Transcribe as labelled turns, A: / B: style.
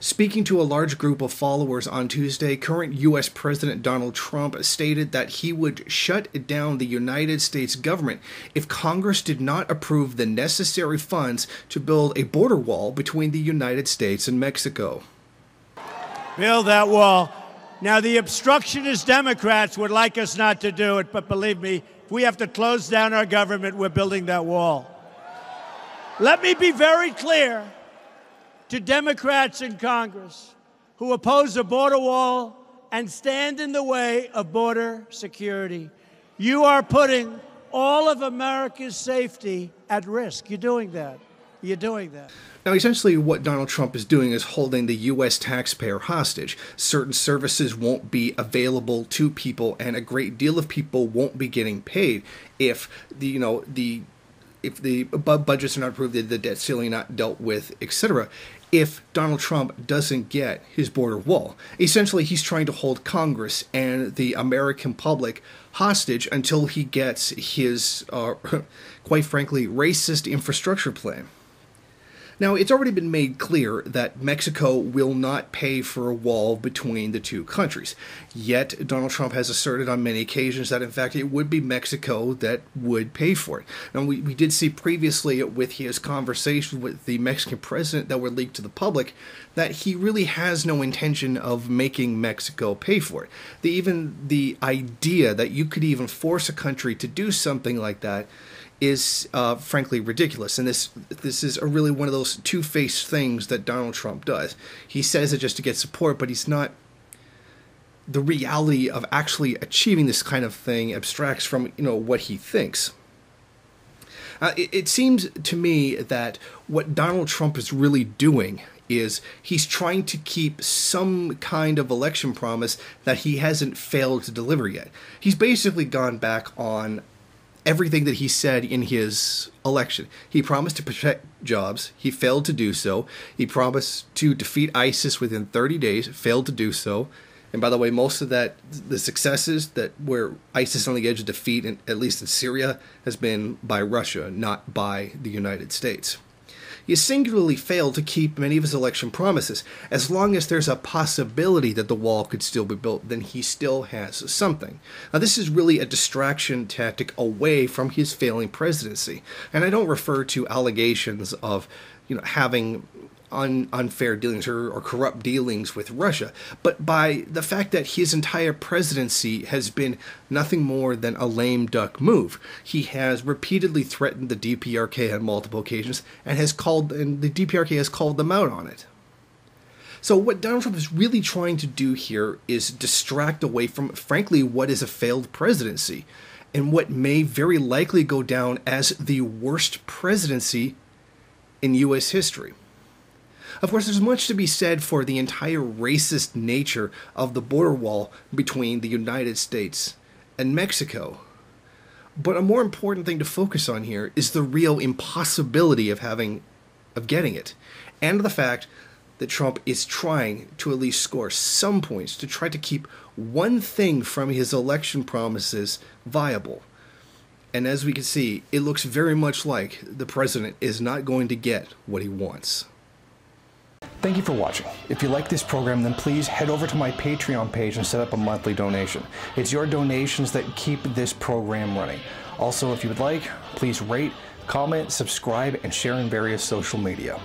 A: Speaking to a large group of followers on Tuesday, current U.S. President Donald Trump stated that he would shut down the United States government if Congress did not approve the necessary funds to build a border wall between the United States and Mexico.
B: Build that wall. Now, the obstructionist Democrats would like us not to do it, but believe me, if we have to close down our government, we're building that wall. Let me be very clear to Democrats in Congress who oppose a border wall and stand in the way of border security. You are putting all of America's safety at risk. You're doing that. You're doing that.
A: Now, essentially what Donald Trump is doing is holding the U.S. taxpayer hostage. Certain services won't be available to people, and a great deal of people won't be getting paid if the budgets are not approved, the debt ceiling not dealt with, etc. If Donald Trump doesn't get his border wall. Essentially, he's trying to hold Congress and the American public hostage until he gets his, quite frankly, racist infrastructure plan. Now, it's already been made clear that Mexico will not pay for a wall between the two countries. Yet, Donald Trump has asserted on many occasions that, in fact, it would be Mexico that would pay for it. Now, we did see previously with his conversation with the Mexican president that were leaked to the public that he really has no intention of making Mexico pay for it. Even the idea that you could even force a country to do something like that is frankly ridiculous. And this is really one of those two-faced things that Donald Trump does. He says it just to get support, but he's not. The reality of actually achieving this kind of thing abstracts from what he thinks. It seems to me that what Donald Trump is really doing is he's trying to keep some kind of election promise that he hasn't failed to deliver yet. He's basically gone back on everything that he said in his election. He promised to protect jobs. He failed to do so. He promised to defeat ISIS within 30 days, failed to do so. And by the way, most of that, the successes that were ISIS on the edge of defeat, at least in Syria, has been by Russia, not by the United States. He has singularly failed to keep many of his election promises. As long as there's a possibility that the wall could still be built, then he still has something. Now, this is really a distraction tactic away from his failing presidency. And I don't refer to allegations of, having unfair dealings or corrupt dealings with Russia, but by the fact that his entire presidency has been nothing more than a lame duck move. He has repeatedly threatened the DPRK on multiple occasions and the DPRK has called them out on it. So what Donald Trump is really trying to do here is distract away from, frankly, what is a failed presidency and what may very likely go down as the worst presidency in U.S. history. Of course, there's much to be said for the entire racist nature of the border wall between the United States and Mexico. But a more important thing to focus on here is the real impossibility of getting it, and the fact that Trump is trying to at least score some points to try to keep one thing from his election promises viable. And as we can see, it looks very much like the president is not going to get what he wants.
C: Thank you for watching. If you like this program, then please head over to my Patreon page and set up a monthly donation. It's your donations that keep this program running. Also, if you would like, please rate, comment, subscribe, and share in various social media.